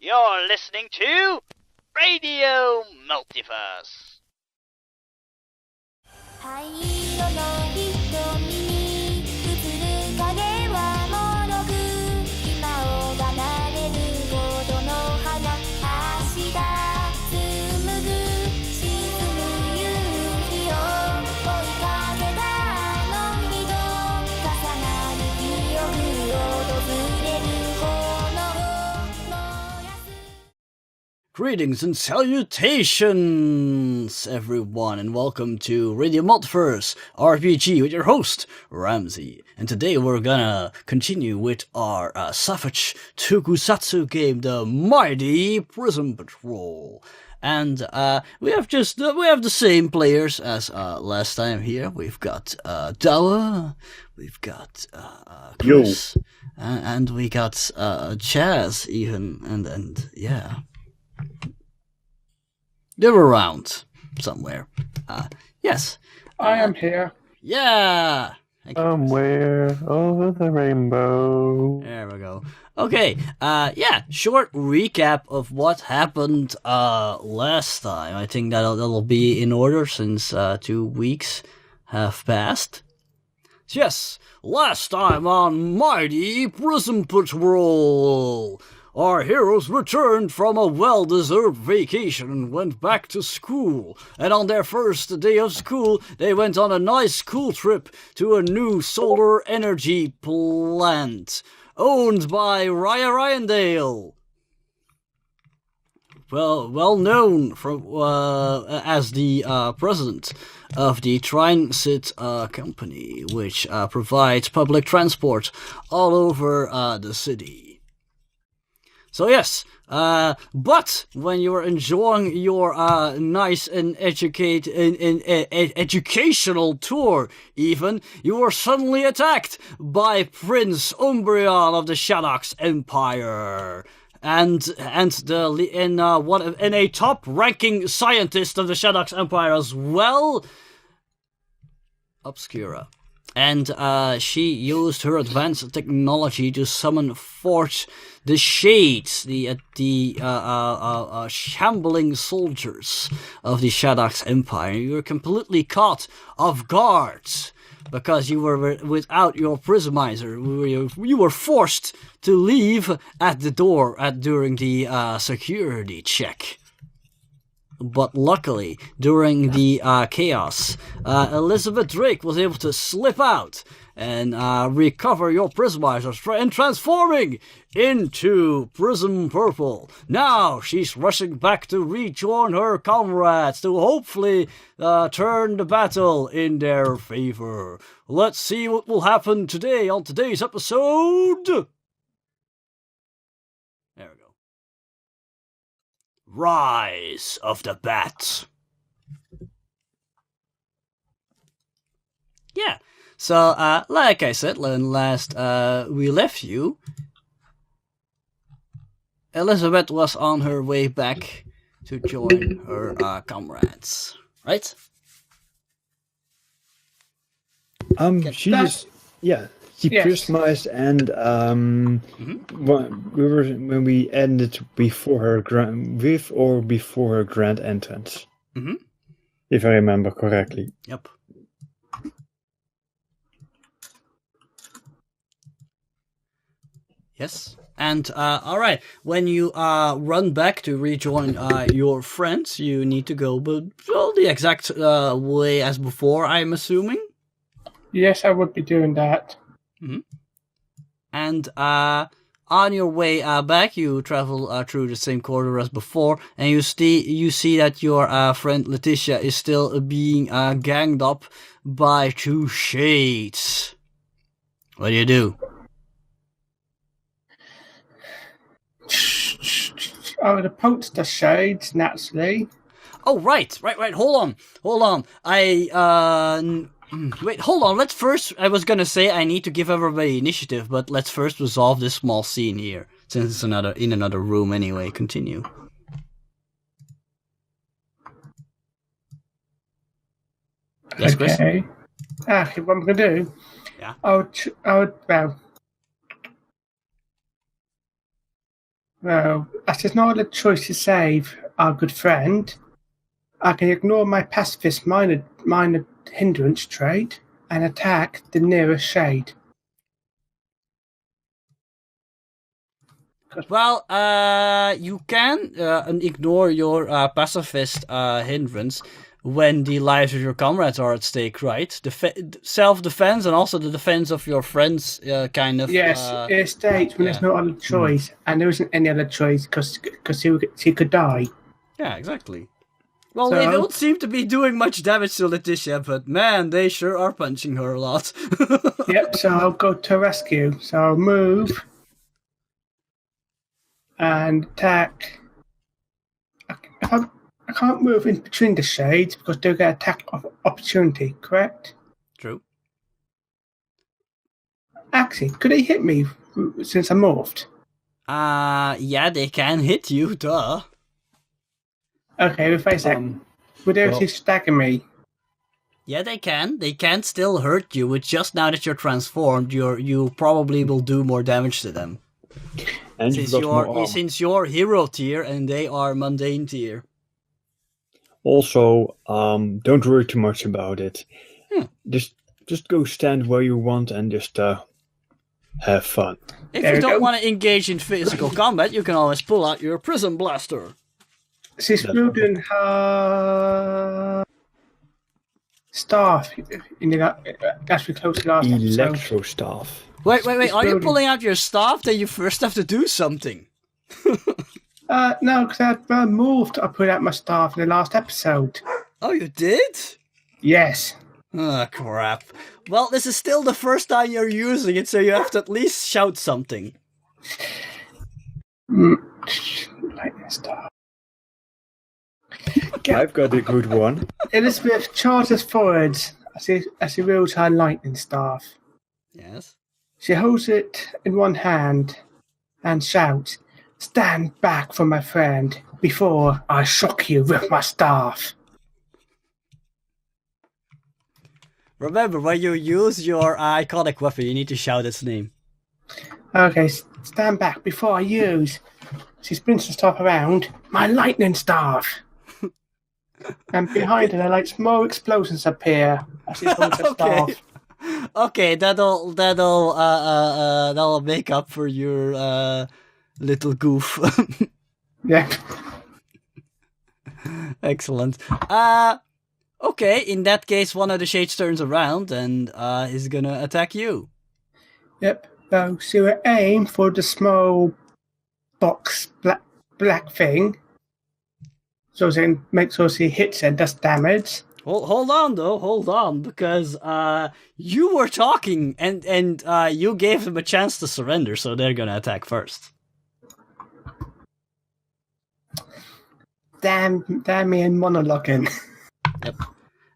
You're listening to Radio Multiverse. 灰色の瞳に映る影はもろく今を離れるほどの花明日紡ぐ沈む夕日を追いかけたあの日と重なる記憶訪れる炎燃やす Greetings and salutations, everyone, and welcome to Radio Multiverse RPG with your host, Ramsey. And today we're gonna continue with our Savage Tokusatsu game, the mighty Prism Patrol. And we have the same players as last time here. We've got Dawa, we've got Chris, and we got Chaz even, and yeah. They're around somewhere. Yes. I am here. Yeah. Somewhere over the rainbow. There we go. Okay. Short recap of what happened last time. I think that'll be in order since 2 weeks have passed. Yes. Last time on Mighty Prism Patrol, our heroes returned from a well-deserved vacation and went back to school. And on their first day of school, they went on a nice school trip to a new solar energy plant owned by Trinedale. Well known as the president of the Transit company, which provides public transport all over the city. So yes, but when you were enjoying your nice and educational tour, even, you were suddenly attacked by Prince Umbreon of the Shadox Empire, and a top-ranking scientist of the Shadox Empire as well, Obscura. And she used her advanced technology to summon forth the Shades, the shambling soldiers of the Shadox Empire. You were completely caught off guard because you were without your prismizer. You were forced to leave at the door during the security check. But luckily, during the chaos, Elizabeth Drake was able to slip out and recover your prismizer and transforming into Prism Purple. Now she's rushing back to rejoin her comrades to hopefully turn the battle in their favor. Let's see what will happen today on today's episode. There we go. Rise of the Bat. Yeah, so like I said when last we left you, Elizabeth was on her way back to join her comrades, right? She prismized and when we ended before her grand entrance, if I remember correctly. Yep. Yes. And all right, when you run back to rejoin your friends, you need to go the exact way as before, I'm assuming. Yes, I would be doing that. Mm-hmm. And on your way back, you travel through the same corridor as before, and you see that your friend Letitia is still being ganged up by 2 Shades. What do? I would approach the Shades, naturally. Oh, right. Hold on. Wait, hold on. I was gonna say I need to give everybody initiative, but let's first resolve this small scene here, since it's in another room anyway. Continue. Yes, Chris? Okay. What I'm going to do? Yeah. I would, Well, as there's no other choice to save our good friend, I can ignore my pacifist minor hindrance trait and attack the nearest shade. Well, you can ignore your pacifist hindrance when the lives of your comrades are at stake, right? Self-defense and also the defense of your friends, kind of. Yes, it states when there's no other choice, and there isn't any other choice because he could die. Yeah, exactly. Well, So- they don't seem to be doing much damage to Letitia, but man, they sure are punching her a lot. Yep, so I'll go to rescue. So I'll move and attack. I can't move in between the shades because they'll get attack of opportunity, correct? True. Actually, could they hit me since I morphed? Yeah, they can hit you, duh. Okay, wait a second. Would they actually stagger me? Yeah, they can. They can still hurt you. It's just now that you're transformed, you probably will do more damage to them. And Since you're hero tier and they are mundane tier. Also, don't worry too much about it. Just go stand where you want and just have fun. If There you we don't go. want to engage in physical combat, you can always pull out your Prism Blaster. She's building her staff in the as we close the last episode. Electro staff. Wait, are you building. pulling out your staff? Then you first have to do something. No, because I morphed. I put out my staff in the last episode. Oh, you did? Yes. Oh, crap. Well, this is still the first time you're using it, so you have to at least shout something. Lightning staff. I've got a good one. Elizabeth charges forward as she wields her lightning staff. Yes? She holds it in one hand and shouts, "Stand back from my friend before I shock you with my staff." Remember, when you use your iconic weapon, you need to shout its name. Okay, stand back before I use. She spins the staff around. My lightning staff. And behind her, like small explosions appear as she holds her Okay. staff. Okay, that'll make up for your little goof. Yeah. Excellent. Okay, in that case, one of the shades turns around and is gonna attack you. Yep. So she will aim for the small box black thing. So she makes sure she hits and does damage. Hold on, because you were talking and you gave them a chance to surrender, so they're gonna attack first. Damn me and monologuing.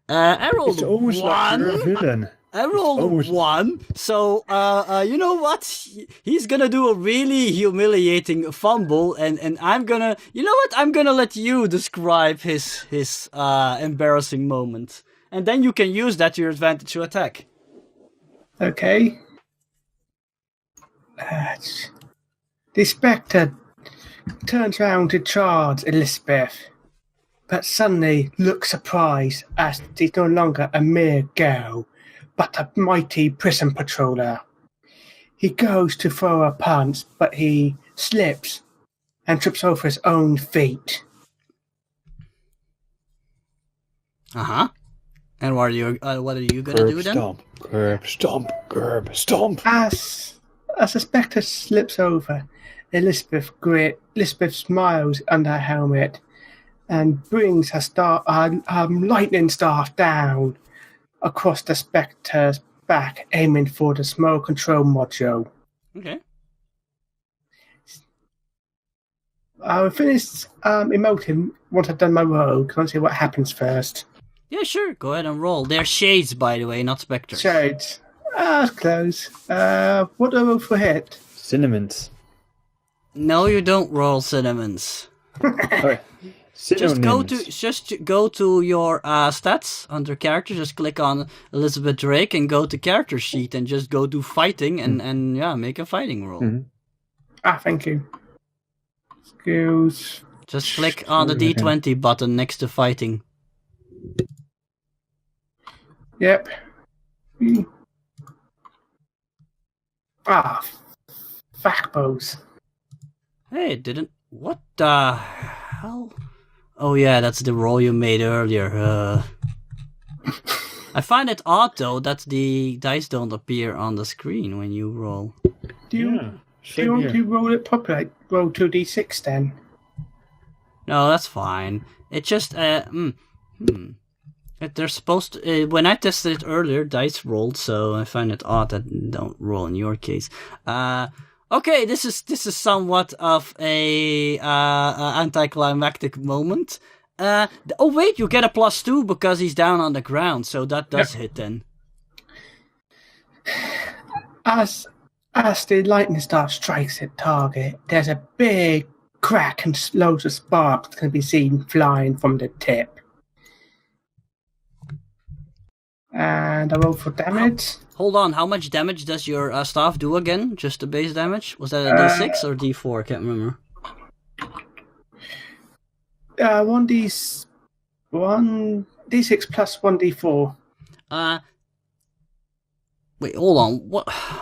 I rolled It's almost like you're a one. villain. I rolled one, so you know what? He's gonna do a really humiliating fumble, and I'm gonna, you know what? I'm gonna let you describe his embarrassing moment, and then you can use that to your advantage to attack. Okay. The Spectre turns around to charge Elizabeth, but suddenly looks surprised as she's no longer a mere girl, but a mighty Prism Patroller. He goes to throw a punch, but he slips and trips over his own feet. And what are you gonna do then? Stomp, curb, stomp, curb, stomp. As the Spectre slips over, Elizabeth smiles under her helmet and brings her lightning staff down across the Spectre's back, aiming for the small control module. Okay. I'll finish emoting once I've done my roll. Can I see what happens first? Yeah, sure. Go ahead and roll. They're shades, by the way, not specters. Shades. That's close. What do I roll for hit? Cinnamons. No, you don't roll cinnamons. Alright. Just go to your stats under character. Just click on Elizabeth Drake and go to character sheet and just go to fighting and yeah, make a fighting roll. Mhm. Thank you. Skills. Just click on the D20 button next to fighting. Yep. Ah, fuck bows. Hey, it didn't. What the hell? Oh yeah, that's the roll you made earlier. I find it odd though that the dice don't appear on the screen when you roll. Do you want to roll it properly? Like, roll 2d6 then? No, that's fine. It just They're supposed to. When I tested it earlier, dice rolled, so I find it odd that it don't roll in your case. Okay, this is somewhat of a anticlimactic moment. Oh wait, you get a +2 because he's down on the ground, so that does hit then. As the lightning star strikes at target, there's a big crack and loads of sparks can be seen flying from the tip. And I roll for damage. Hold on, how much damage does your staff do again? Just the base damage? Was that a D6 or D4? I can't remember. 1d6 plus 1d4. Wait, hold on.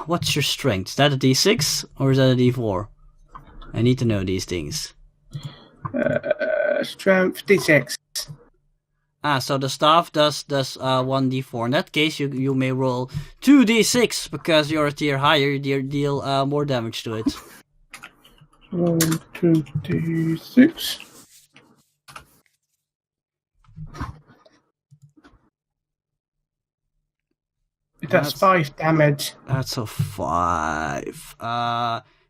What's your strength? Is that a D6 or is that a D4? I need to know these things. Strength d6. So the staff does 1d4. In that case, you may roll 2d6 because you're a tier higher. You deal more damage to it. 1, 2d6. It does 5 damage. That's a 5.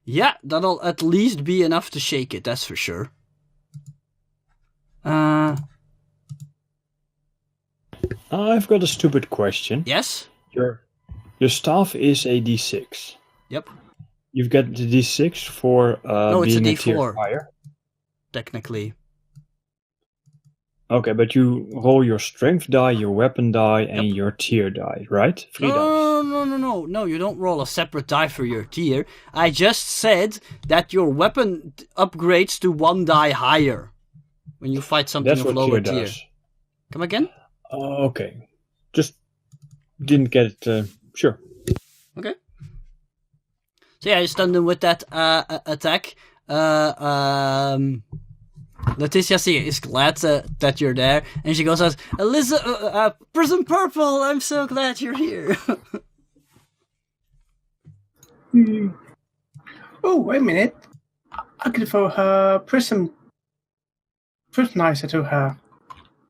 Yeah, that'll at least be enough to shake it. That's for sure. I've got a stupid question. Yes? Your staff is a D6. Yep. You've got the D6 for being it's a tier D4. higher? Technically. Okay, but you roll your strength die, your weapon die, and your tier die, right? 3 dice. No, you don't roll a separate die for your tier. I just said that your weapon upgrades to 1 die higher when you fight something That's of what lower tier tier. does. Come again? Okay. Just didn't get it. Sure. Okay. So yeah, you stun them with that attack. Leticia is glad that you're there, and she goes out, Prism Purple, I'm so glad you're here. Oh, wait a minute. I could throw her Prismizer to her.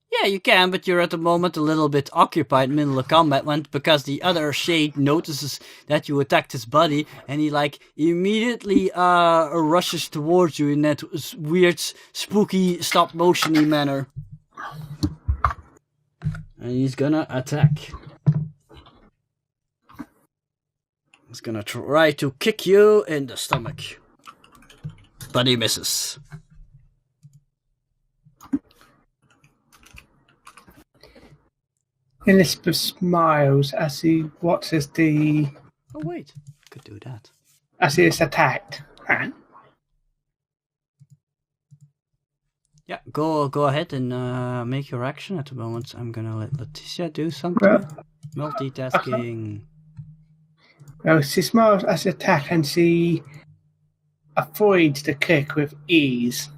Yeah, you can, but you're at the moment a little bit occupied middle of combat because the other shade notices that you attacked his body, and he immediately rushes towards you in that weird, spooky, stop-motion-y manner. And he's gonna attack. He's gonna try to kick you in the stomach. But he misses. Elizabeth smiles as he watches the... Oh wait, could do that. As he is attacked. Yeah, go ahead and make your action. At the moment, I'm gonna let Leticia do something. Multitasking. Well, she smiles as she attacks and she avoids the kick with ease.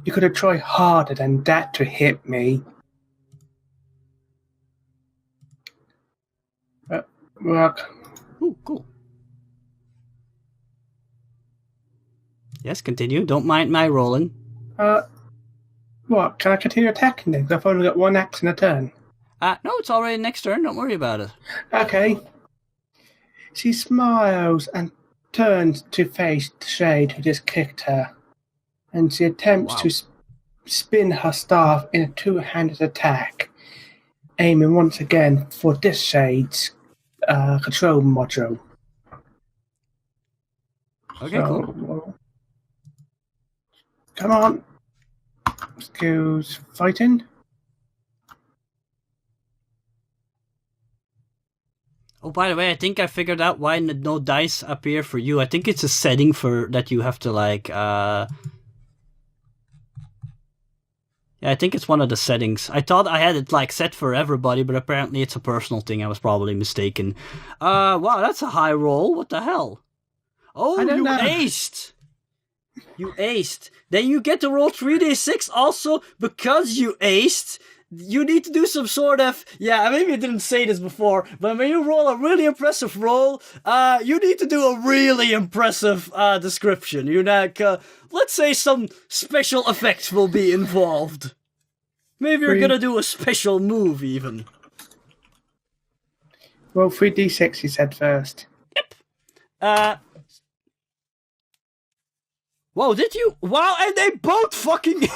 You could have tried harder than that to hit me. Work. Ooh, cool. Yes, continue. Don't mind my rolling. What? Can I continue attacking then? 'Cause I've only got 1 action a turn. No, it's already next turn. Don't worry about it. Okay. She smiles and turns to face the shade who just kicked her. And she attempts to spin her staff in a 2-handed attack, aiming once again for this shade's control module. Okay, cool. Come on. Skills fighting. Oh, by the way, I think I figured out why no dice appear for you. I think it's a setting for that you have to Yeah, I think it's one of the settings. I thought I had it like set for everybody, but apparently it's a personal thing. I was probably mistaken. Wow, that's a high roll. What the hell? Oh, I don't you know. aced. You aced. Then you get to roll 3d6 also because you aced. You need to do some sort of... Yeah, maybe I didn't say this before, but when you roll a really impressive roll, you need to do a really impressive description. You're like, let's say some special effects will be involved. Maybe you're gonna do a special move, even. Roll 3d6, he said first. Whoa, did you? Wow, and they both fucking...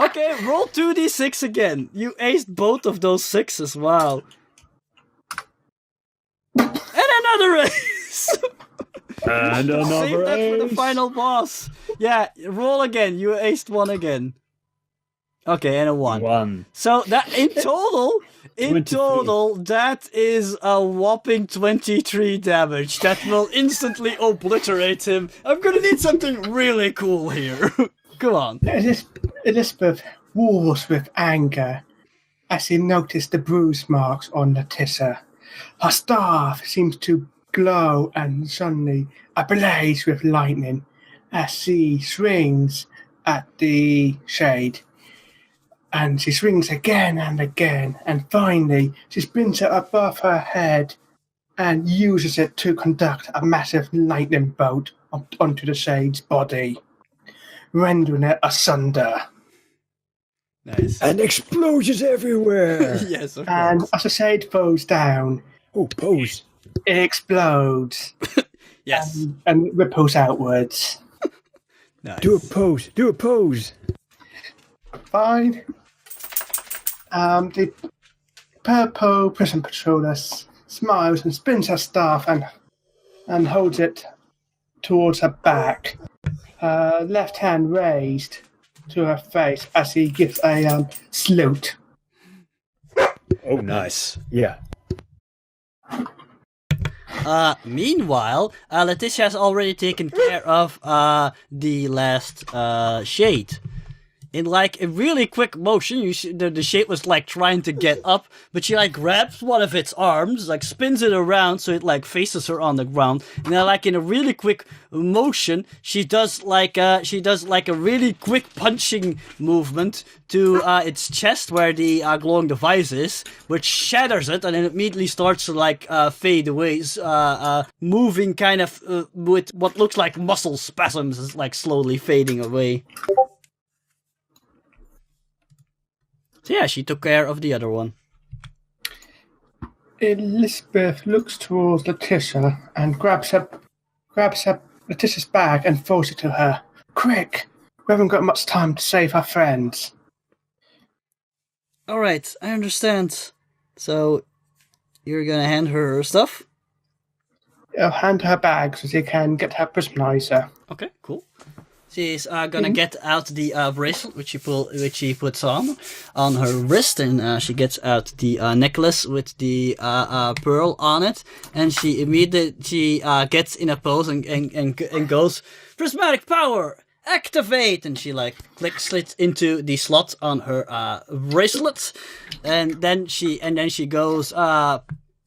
Okay, roll 2d6 again. You aced both of those sixes, wow. And another ace! And another Save that for the ace. final boss. Yeah, roll again. You aced one again. Okay, and a 1. 1. So that in total, 23. that is a whopping 23 damage. That will instantly obliterate him. I'm gonna need something really cool here. Come on. Elizabeth roars with anger as he noticed the bruise marks on Letissa. Her staff seems to glow and suddenly ablaze with lightning as she swings at the shade. And she swings again and again, and finally she spins it above her head and uses it to conduct a massive lightning bolt onto the shade's body, rendering it asunder. Nice. And explosions everywhere. Yes, of And course. as the shade falls down, Oh, pose. it explodes Yes. and ripples outwards. Nice. Do a pose. Do a pose. Fine. The purple Prism Patroller smiles and spins her staff and holds it towards her back. Her left hand raised to her face as he gives a salute. Oh, nice. Yeah. Meanwhile, Letitia has already taken care of the last shade. In like a really quick motion, you see the shade was like trying to get up, but she like grabs one of its arms, like spins it around so it like faces her on the ground, and then like in a really quick motion, she does like a really quick punching movement to its chest where the glowing device is, which shatters it, and then it immediately starts to like fade away, moving kind of with what looks like muscle spasms, is like slowly fading away. So yeah, she took care of the other one. Elizabeth looks towards Letissa and grabs Letitia's bag and throws it to her. Quick! We haven't got much time to save our friends. Alright, I understand. So, you're gonna hand her stuff? I'll hand her bag so she can get her prismanizer. Okay, cool. She's gonna get out the bracelet, which she puts on her wrist, and she gets out the necklace with the pearl on it, and she immediately gets in a pose and goes, "Prismatic power, activate!" And she like clicks it into the slot on her bracelet, and then she goes,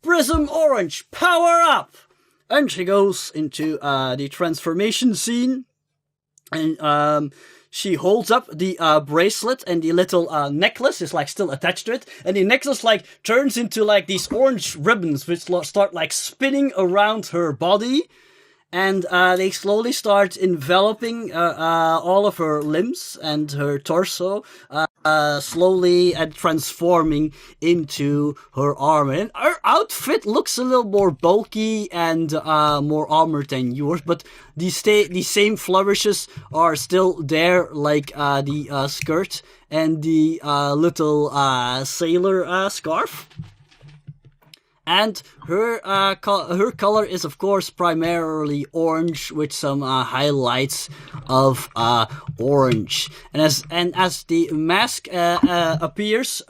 "Prism orange, power up!" And she goes into the transformation scene. And she holds up the bracelet, and the little necklace is like still attached to it, and the necklace like turns into like these orange ribbons which start like spinning around her body, and they slowly start enveloping all of her limbs and her torso, slowly and transforming into her armor. And her outfit looks a little more bulky and more armored than yours, but the same flourishes are still there, like the skirt and the little sailor scarf. And her color is, of course, primarily orange with some highlights of orange. And as the mask appears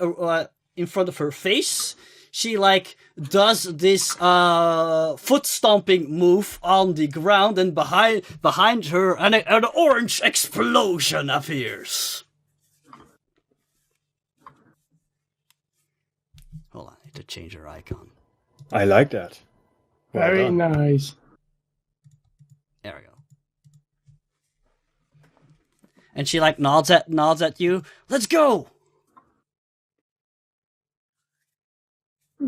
in front of her face, she like does this foot stomping move on the ground, and behind her an orange explosion appears. need to change her icon. I like that. Well Very done. nice. There we go. And she like nods at you. Let's go. So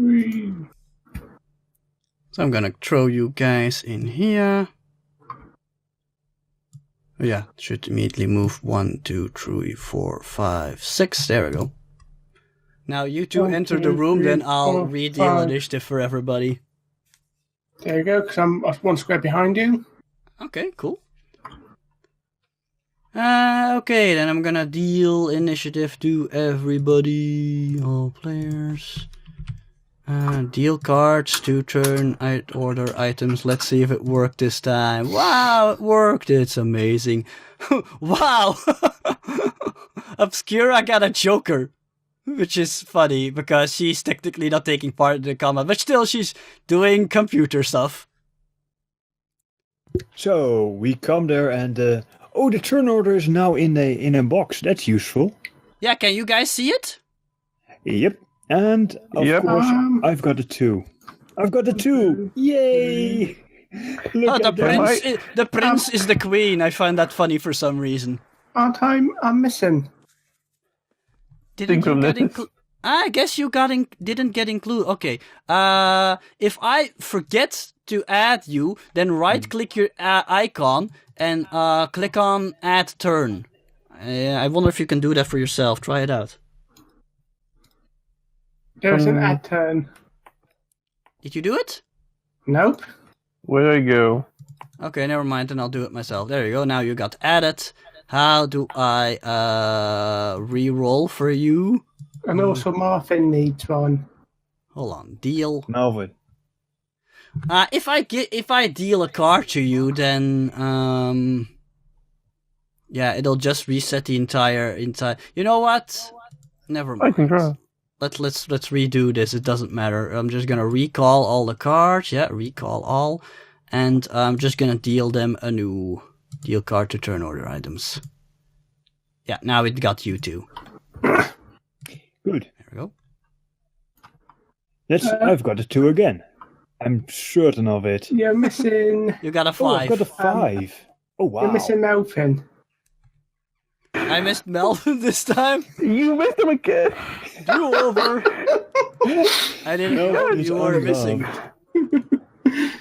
I'm gonna throw you guys in here. Oh, yeah, should immediately move 1, 2, 3, 4, 5, 6. There we go. Now you two 1, enter 2, the room, 3, then I'll 4, read the 5. initiative for everybody. There you go, because I'm one square behind you. Okay, cool. Okay, then I'm gonna deal initiative to everybody, all players. Deal cards to turn order items. Let's see if it worked this time. Wow, it worked. It's amazing. Wow. Obscura got a Joker. Which is funny, because she's technically not taking part in the combat, but still she's doing computer stuff. So we come there and the turn order is now in a box. That's useful. Yeah, can you guys see it? Yep. And of course I've got a 2. I've got a 2. Yay! Look Oh, at that. the prince is the queen. I find that funny for some reason. I'm missing. Didn't you get included? I guess you didn't get included. Okay. If I forget to add you, then right-click your icon and click on Add Turn. I wonder if you can do that for yourself. Try it out. There's an add turn. Did you do it? Nope. Where do I go? Okay, never mind. Then I'll do it myself. There you go. Now you got added. How do I re-roll for you? And also Marvin needs one. Hold on. Deal. Melvin. If I deal a card to you, then yeah, it'll just reset the entire. You know what? Never mind. I can draw. Let's redo this. It doesn't matter. I'm just gonna recall all the cards. Yeah, recall all, and I'm just gonna deal them a new deal card to turn order items. Yeah, now it got you two. Good. There we go. I've got a 2 again. I'm certain of it. You're missing. You got a 5. Oh, I've got a 5. Oh wow. You're missing Melvin. I missed Melvin this time. You missed him again. Do over. I didn't know he's you were unloved. missing.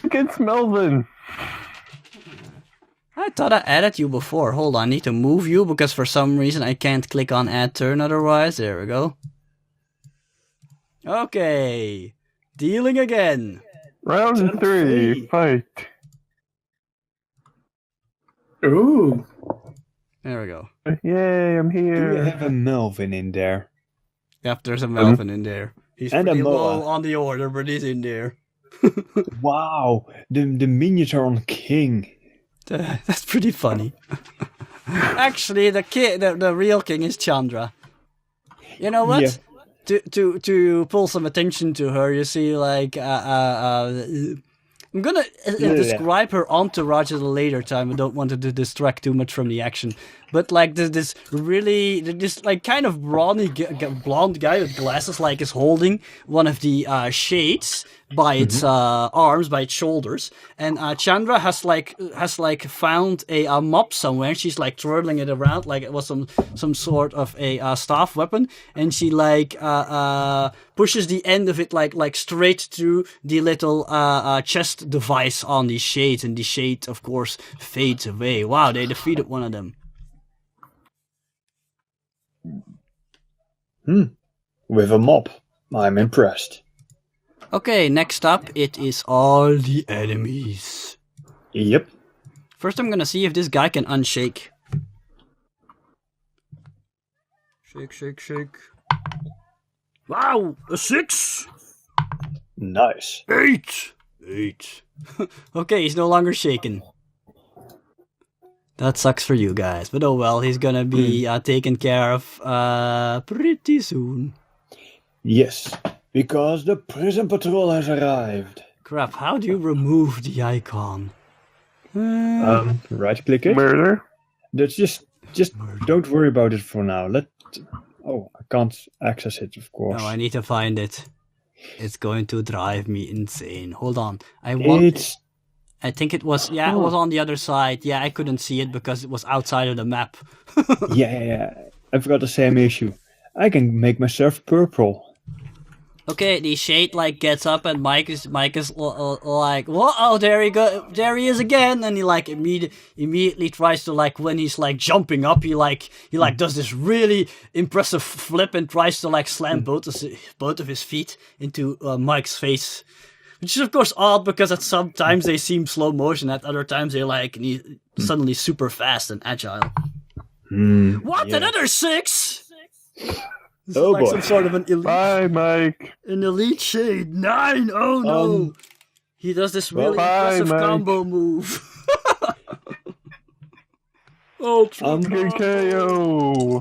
Against Melvin. I thought I added you before. Hold on, I need to move you because for some reason I can't click on add turn otherwise. There we go. Okay. Dealing again. Round Turn 3. three. Fight. Ooh. There we go. Yay, I'm Do you here. have a Melvin in there? Yep, there's a Melvin in there. He's And a pretty low Moa. on the order, but he's in there. Wow. The miniature on King. That's pretty funny. Actually, the real king is Chandra. You know what? Yeah. To pull some attention to her, you see, like, I'm gonna describe her entourage at a later time. I don't want to distract too much from the action. But, like, this like, kind of blonde guy with glasses, like, is holding one of the shades by its arms, by its shoulders. And Chandra has found a mop somewhere. And she's, like, twirling it around like it was some sort of a staff weapon. And she, like, pushes the end of it, like straight through the little chest device on the shades. And the shade, of course, fades away. Wow, they defeated one of them. With a mop. I'm impressed. Okay, next up, it is all the enemies. Yep. First, I'm gonna see if this guy can unshake. Shake, shake, shake. Wow, a 6! Nice. 8! 8. Okay, he's no longer shaken. That sucks for you guys, but oh well, he's gonna be taken care of pretty soon. Yes, because the Prism Patrol has arrived. Crap, how do you remove the icon? Right click it. Murder. That's just don't worry about it for now. I can't access it, of course. No, I need to find it. It's going to drive me insane. Hold on. I think it was, it was on the other side. Yeah, I couldn't see it because it was outside of the map. Yeah. I've got the same issue. I can make myself purple. Okay, the shade like gets up and Mike is like, whoa, there he is again, and he like immediately tries to like when he's like jumping up, he does this really impressive flip and tries to like slam both of his feet into Mike's face, which is of course odd because at sometimes they seem slow motion, at other times they're like suddenly super fast and agile. What? Yeah. Another 6? This is like some sort of an elite. Bye, Mike. An elite shade 9. Oh no! He does this really impressive combo move. KO.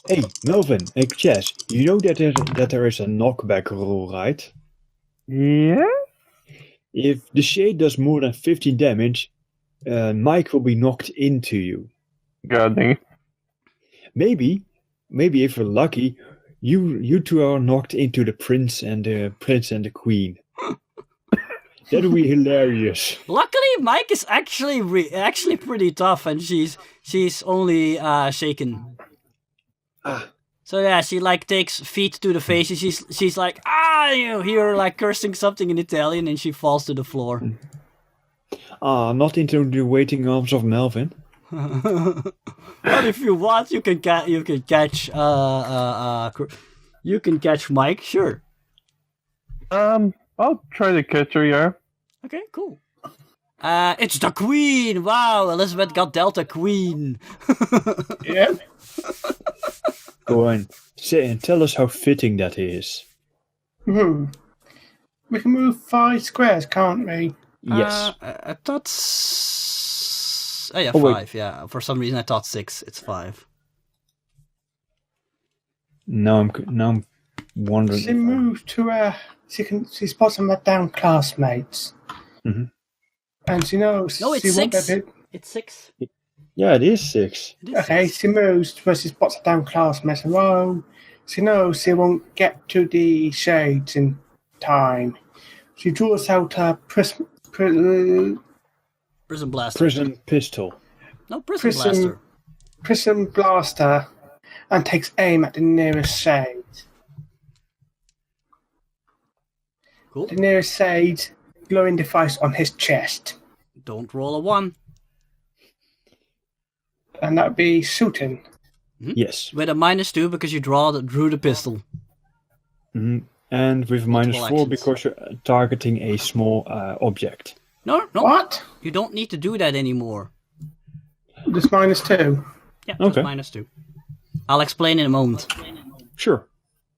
Hey, Melvin. Hey, Chess. You know that there is a knockback rule, right? Yeah. If the shade does more than 15 damage, Mike will be knocked into you. God dang it. Maybe if you're lucky, you two are knocked into the prince and the queen. That would be hilarious. Luckily, Mike is actually pretty tough, and she's only shaken. So yeah, she like takes feet to the face, and she's like, you hear her like cursing something in Italian, and she falls to the floor. Not into the waiting arms of Melvin. But if you want, you can catch Mike. Sure. I'll try to catch her. Yeah. Okay, cool. It's the Queen. Wow, Elizabeth got Delta Queen. Yeah. Go on, say and tell us how fitting that is. We can move 5 squares, can't we? Yes. I thought. Oh yeah, 5. Wait. Yeah, for some reason I thought 6. It's 5. Now I'm wondering. She moved to she spots some down classmates. Mm-hmm. And she knows. No, it's 6. It's 6. Yeah, it is 6. Okay, 6. She moves where she spots down classmates. Well, she knows she won't get to the shades in time. She draws out her Prism Blaster. Prism pistol. No, Prism Blaster. Prism Blaster, and takes aim at the nearest shade. Cool. The nearest shade, glowing device on his chest. Don't roll a 1. And that would be shooting. Mm-hmm. Yes. With a -2 because you drew the pistol. Mm-hmm. And with -4 because you're targeting a small object. No. What? You don't need to do that anymore. Just -2? Yeah, okay. Just -2. I'll explain in a moment. Sure.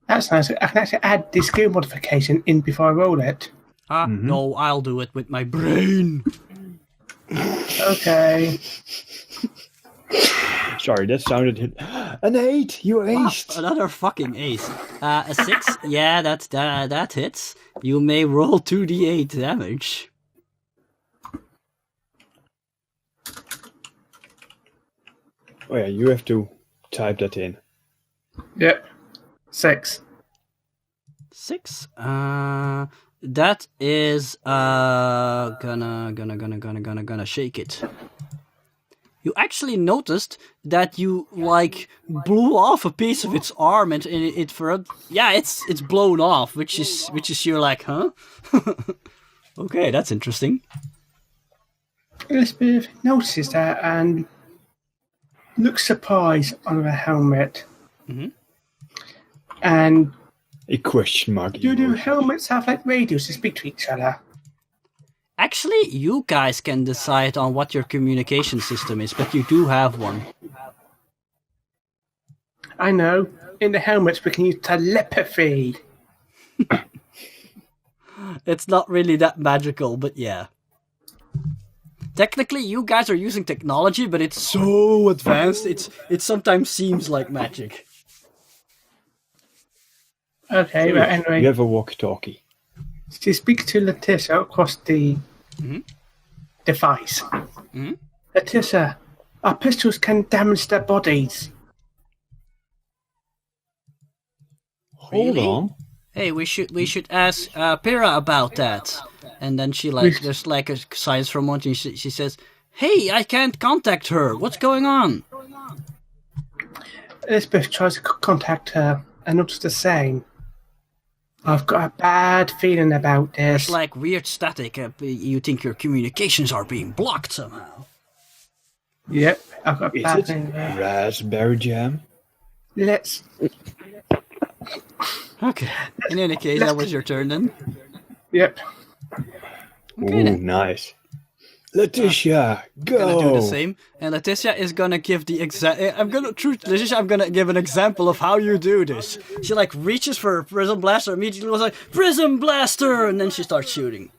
That's nice. I can actually add the skill modification in before I roll it. No, I'll do it with my brain. Okay. Sorry, that sounded... An 8! You aced! Another fucking ace. A 6? Yeah, that hits. You may roll 2d8 damage. Oh yeah, you have to type that in. Yep. 6. 6? That is gonna shake it. You actually noticed that you like blew off a piece of its arm and it's blown off, which is you're like, huh? Okay, that's interesting. Elizabeth notices that and looks surprised on her helmet. Mm-hmm. And A question mark. do helmets have like radios to speak to each other? Actually, you guys can decide on what your communication system is, but you do have one. I know. In the helmets we can use telepathy. It's not really that magical, but yeah. Technically, you guys are using technology, but it's so advanced, it sometimes seems like magic. Okay, but anyway. You have a walkie-talkie. She speaks to Letitia across the device. Mm-hmm. Letitia, our pistols can damage their bodies. Hold Really? on. Hey, we should ask Pyrrha about that. And then she like there's like a science from one. She says, "Hey, I can't contact her. What's going on?" Elizabeth tries to contact her, and not the same. I've got a bad feeling about There's this. like weird static. You think your communications are being blocked somehow. Yep, I've got a Is bad it feeling. raspberry jam? Let's. Okay. In any case, that was your turn then. Yep. Okay, Ooh, then. nice. Letitia, Gonna do go! the same, and Letitia is gonna give the I'm gonna give an example of how you do this. She like reaches for a Prism Blaster, immediately was like Prism Blaster, and then she starts shooting.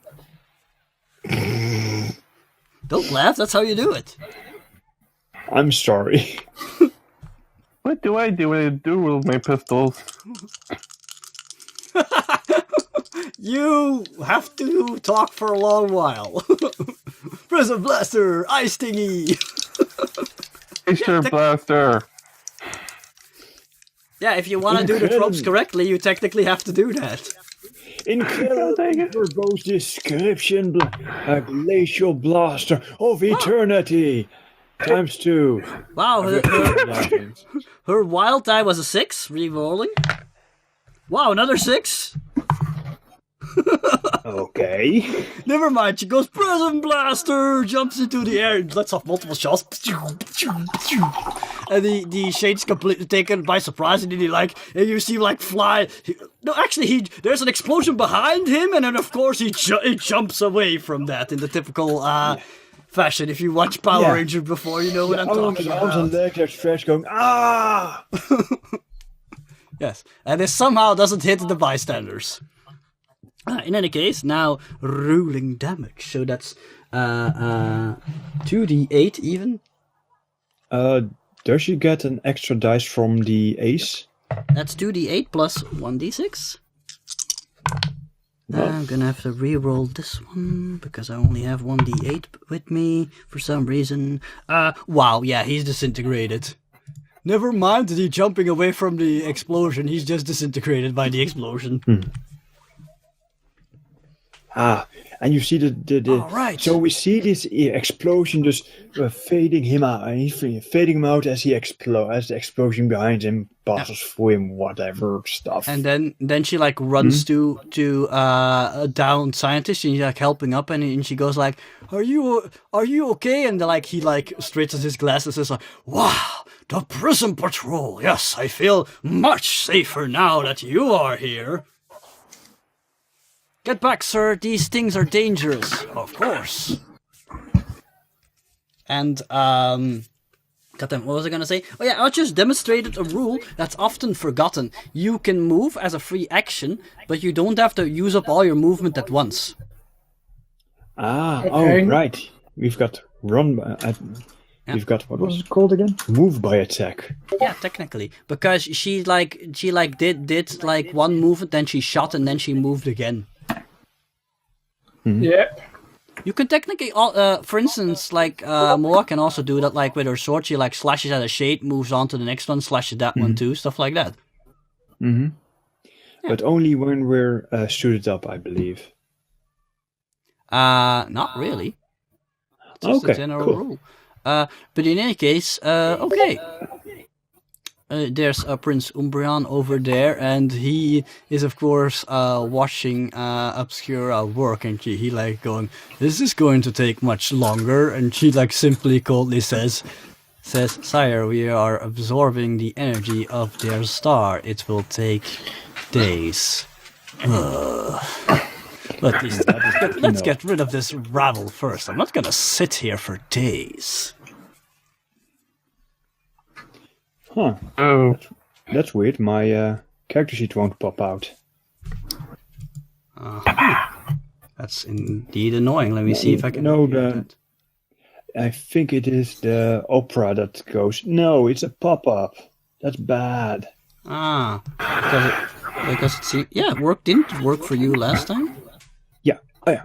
Don't laugh. That's how you do it. I'm sorry. What do I do when I do with my pistols? You have to talk for a long while. Prism Blaster, Ice Stingy. Glacier Blaster! Yeah, if you want to do the tropes correctly, you technically have to do that. Incredible verbose description, glacial blaster of eternity, times 2. Wow, her wild die was a 6, re-rolling. Wow, another 6. Okay. Never mind, she goes Prism Blaster, jumps into the air, and lets off multiple shots. And the shade's completely taken by surprise, and then and you see fly. There's an explosion behind him, and then of course he jumps away from that in the typical fashion. If you watch Power Rangers before, you know what I'm talking about. Arms and legs are stretched, going ah. Yes, and it somehow doesn't hit the bystanders. In any case, now ruling damage. So that's 2d8 even. Does she get an extra dice from the ace? That's 2d8 plus 1d6. I'm gonna have to re-roll this one because I only have 1d8 with me for some reason. Wow, yeah, he's disintegrated. Never mind that he's jumping away from the explosion, he's just disintegrated by the explosion. And you see the right. So we see this explosion just fading him out, and he's fading him out as he explodes, as the explosion behind him passes through him, whatever stuff. And then she runs to a downed scientist, and she's helping up, and she goes are you okay? And he straightens his glasses and says wow, the Prism Patrol. Yes, I feel much safer now that you are here. Get back, sir. These things are dangerous. Of course. And, goddamn, what was I gonna say? Oh yeah, I just demonstrated a rule that's often forgotten. You can move as a free action, but you don't have to use up all your movement at once. Oh, right. We've got we've got, what was it called again? Move by attack. Yeah, technically. Because she did one movement, then she shot, and then she moved again. Yep. You can technically, for instance, Moa can also do that, with her sword. She slashes at a shade, moves on to the next one, slashes that one too, stuff like that. Yeah. But only when we're suited up, I believe. Not really. It's just a general rule. But in any case, okay. There's Prince Umbreon over there, and he is of course watching Obscura work, and he going, this is going to take much longer, and she simply coldly says, sire, we are absorbing the energy of their star. It will take days. Let's get rid of this rabble first. I'm not gonna sit here for days. Huh. Oh. That's weird. My character sheet won't pop out. That's indeed annoying. Let me see if I can... I think it is the opera that goes, no, it's a pop-up. That's bad. Because didn't it work for you last time? Yeah,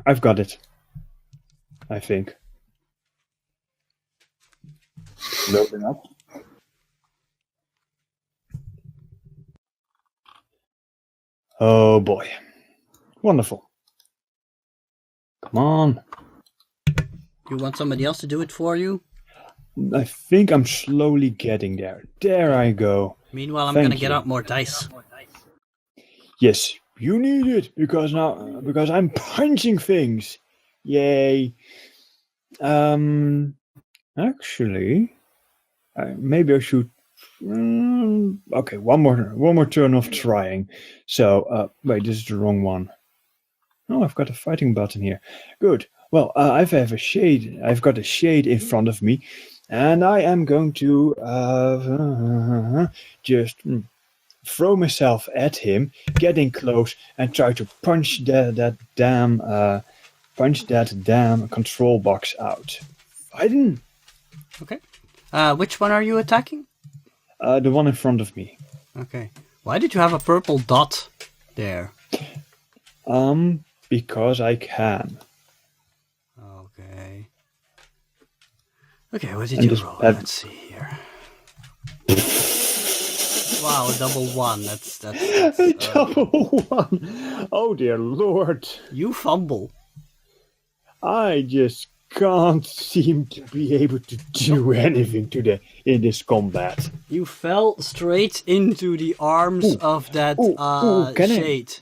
I've got it. I think. Loading up. Oh boy. Wonderful. Come on. You want somebody else to do it for you? I think I'm slowly getting there. There I go. Meanwhile, I'm Thank gonna get you. out more dice. Yes, you need it because I'm punching things. Yay. Actually, maybe I should. Okay, one more turn of trying. So, wait, this is the wrong one. Oh, I've got a fighting button here. Good. Well, I have a shade. I've got a shade in front of me, and I am going to just throw myself at him, get in close, and try to punch that damn control box out. Fighting. Okay. Which one are you attacking? The one in front of me. Okay. Why did you have a purple dot there? Because I can. Okay. Okay, what did you roll? Let's see here. Wow, a double one. That's Double one. Oh dear Lord. You fumble. I just can't seem to be able to do anything in this combat. You fell straight into the arms of that shade.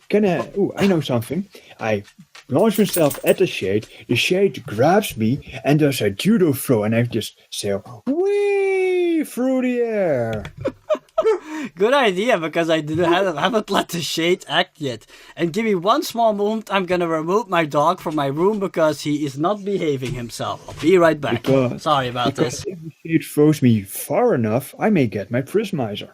I know something. I launch myself at the shade grabs me and does a judo throw, and I just sail whee through the air. Good idea, because I haven't let the shade act yet. And give me one small moment, I'm gonna remove my dog from my room because he is not behaving himself. I'll be right back. Sorry about this. If the shade throws me far enough, I may get my prismizer.